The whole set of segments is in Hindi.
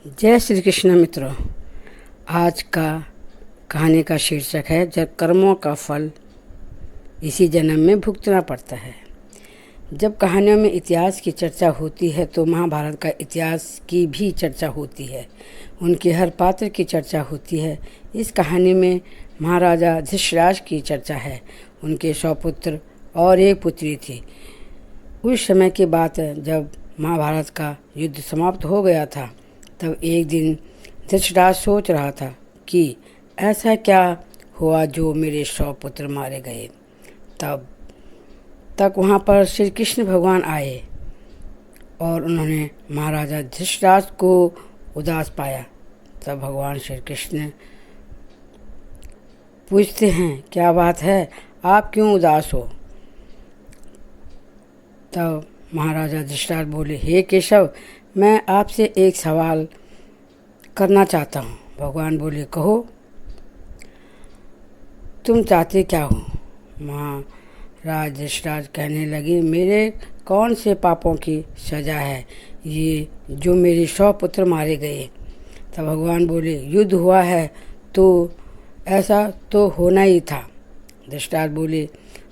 जय श्री कृष्ण मित्रों। आज का कहानी का शीर्षक है जब कर्मों का फल इसी जन्म में भुगतना पड़ता है। जब कहानियों में इतिहास की चर्चा होती है तो महाभारत का इतिहास की भी चर्चा होती है। उनके हर पात्र की चर्चा होती है। इस कहानी में महाराजा धृतराज की चर्चा है। उनके 100 पुत्र और एक पुत्री थी। उस समय की बात है जब महाभारत का युद्ध समाप्त हो गया था। तब एक दिन धृतराज सोच रहा था कि ऐसा क्या हुआ जो मेरे 100 पुत्र मारे गए। तब तक वहाँ पर श्री कृष्ण भगवान आए और उन्होंने महाराजा धृतराज को उदास पाया। तब भगवान श्री कृष्ण पूछते हैं, क्या बात है, आप क्यों उदास हो। तब महाराजा धृतराज बोले, हे केशव, मैं आपसे एक सवाल करना चाहता हूँ। भगवान बोले, कहो, तुम चाहते क्या हो। महाराज धृतराज कहने लगे, मेरे कौन से पापों की सजा है ये जो मेरे 100 पुत्र मारे गए। तब भगवान बोले, युद्ध हुआ है तो ऐसा तो होना ही था। धृतराज बोले,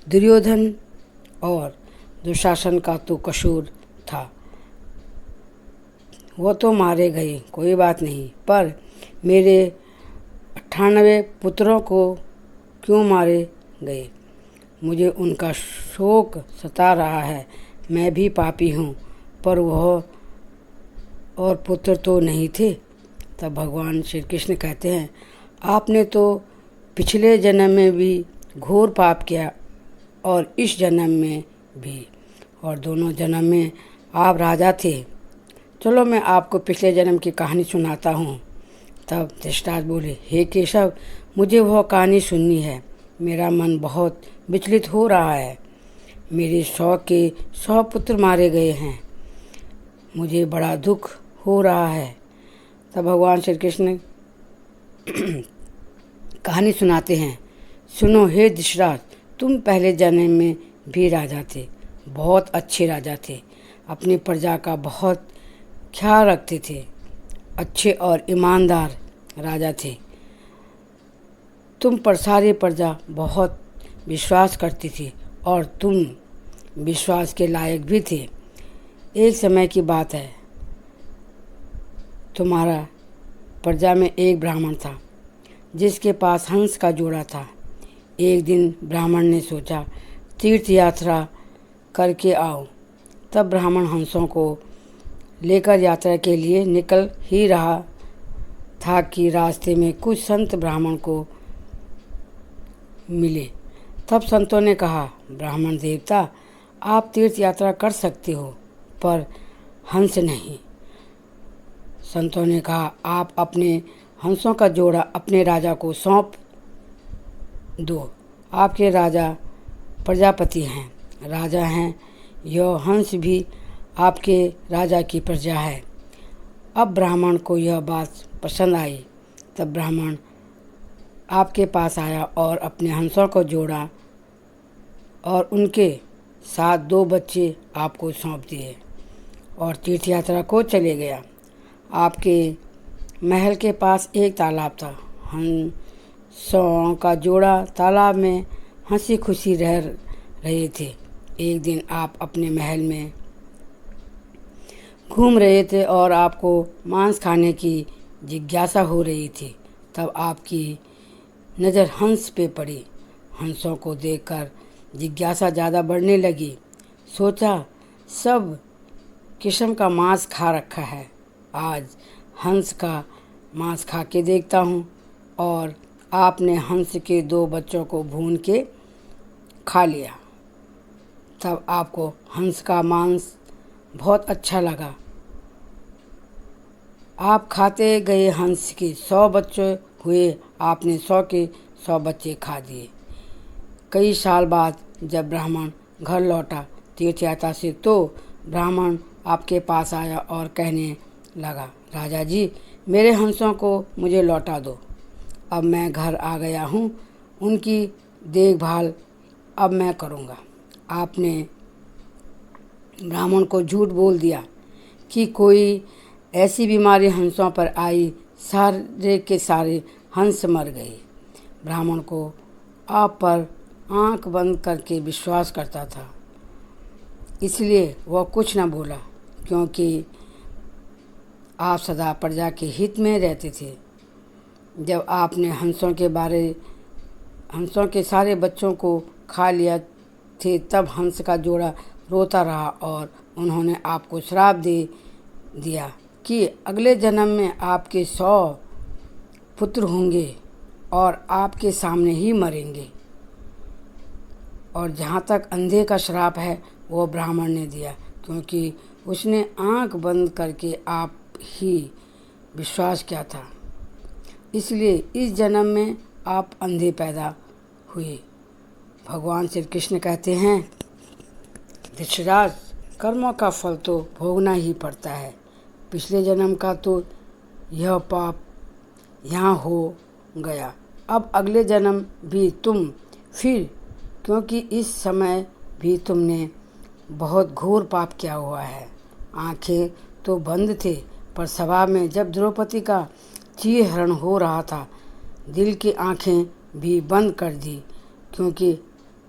दुर्योधन और दुशासन का तो कसूर था, वो तो मारे गए, कोई बात नहीं, पर मेरे 98 पुत्रों को क्यों मारे गए। मुझे उनका शोक सता रहा है। मैं भी पापी हूँ, पर वह और पुत्र तो नहीं थे। तब भगवान श्री कृष्ण कहते हैं, आपने तो पिछले जन्म में भी घोर पाप किया और इस जन्म में भी, और दोनों जन्म में आप राजा थे। चलो मैं आपको पिछले जन्म की कहानी सुनाता हूँ। तब धृतराज बोले, हे केशव, मुझे वह कहानी सुननी है। मेरा मन बहुत विचलित हो रहा है। मेरे 100 के 100 पुत्र मारे गए हैं। मुझे बड़ा दुख हो रहा है। तब भगवान श्री कृष्ण कहानी सुनाते हैं, सुनो हे धृतराज, तुम पहले जन्म में भी राजा थे, बहुत अच्छे राजा थे, अपनी प्रजा का बहुत ख्याल रखते थे, अच्छे और ईमानदार राजा थे। तुम पर सारी प्रजा बहुत विश्वास करती थी और तुम विश्वास के लायक भी थे। एक समय की बात है, तुम्हारा प्रजा में एक ब्राह्मण था जिसके पास हंस का जोड़ा था। एक दिन ब्राह्मण ने सोचा तीर्थ यात्रा करके आओ। तब ब्राह्मण हंसों को लेकर यात्रा के लिए निकल ही रहा था कि रास्ते में कुछ संत ब्राह्मण को मिले। तब संतों ने कहा, ब्राह्मण देवता, आप तीर्थ यात्रा कर सकते हो, पर हंस नहीं। संतों ने कहा, आप अपने हंसों का जोड़ा अपने राजा को सौंप दो। आपके राजा प्रजापति हैं, राजा हैं, यह हंस भी आपके राजा की प्रजा है। अब ब्राह्मण को यह बात पसंद आई। तब ब्राह्मण आपके पास आया और अपने हंसों को जोड़ा और उनके साथ 2 बच्चे आपको सौंप दिए और तीर्थ यात्रा को चले गया। आपके महल के पास एक तालाब था। हंसों का जोड़ा तालाब में हंसी खुशी रह रहे थे। एक दिन आप अपने महल में घूम रहे थे और आपको मांस खाने की जिज्ञासा हो रही थी। तब आपकी नज़र हंस पे पड़ी। हंसों को देखकर जिज्ञासा ज़्यादा बढ़ने लगी। सोचा, सब किस्म का मांस खा रखा है, आज हंस का मांस खा के देखता हूँ। और आपने हंस के 2 बच्चों को भून के खा लिया। तब आपको हंस का मांस बहुत अच्छा लगा। आप खाते गए, हंस के 100 बच्चे हुए, आपने 100 के 100 बच्चे खा दिए। कई साल बाद जब ब्राह्मण घर लौटा तीर्थ यात्रा से, तो ब्राह्मण आपके पास आया और कहने लगा, राजा जी, मेरे हंसों को मुझे लौटा दो। अब मैं घर आ गया हूँ, उनकी देखभाल अब मैं करूँगा। आपने ब्राह्मण को झूठ बोल दिया कि कोई ऐसी बीमारी हंसों पर आई, सारे के सारे हंस मर गए। ब्राह्मण को आप पर आंख बंद करके विश्वास करता था, इसलिए वह कुछ न बोला, क्योंकि आप सदा प्रजा के हित में रहते थे। जब आपने हंसों के सारे बच्चों को खा लिया थे, तब हंस का जोड़ा रोता रहा और उन्होंने आपको श्राप दे दिया कि अगले जन्म में आपके 100 पुत्र होंगे और आपके सामने ही मरेंगे। और जहाँ तक अंधे का श्राप है, वो ब्राह्मण ने दिया, क्योंकि उसने आंख बंद करके आप ही विश्वास किया था। इसलिए इस जन्म में आप अंधे पैदा हुए। भगवान श्री कृष्ण कहते हैं, धृतराज, कर्मों का फल तो भोगना ही पड़ता है। पिछले जन्म का तो यह पाप यहाँ हो गया, अब अगले जन्म भी तुम फिर, क्योंकि इस समय भी तुमने बहुत घोर पाप किया हुआ है। आंखें तो बंद थे, पर सभा में जब द्रौपदी का चीरहरण हो रहा था, दिल की आंखें भी बंद कर दी, क्योंकि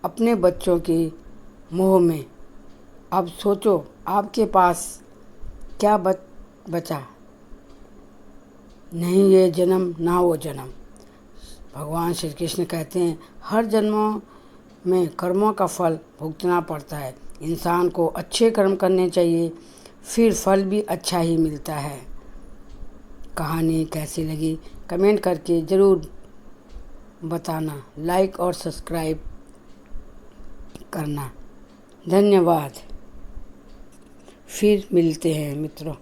अपने बच्चों के मोह में। अब सोचो, आपके पास क्या बचा? नहीं ये जन्म ना वो जन्म। भगवान श्री कृष्ण कहते हैं, हर जन्मों में कर्मों का फल भुगतना पड़ता है। इंसान को अच्छे कर्म करने चाहिए, फिर फल भी अच्छा ही मिलता है। कहानी कैसी लगी कमेंट करके ज़रूर बताना, लाइक और सब्सक्राइब करना। धन्यवाद। फिर मिलते हैं मित्रों।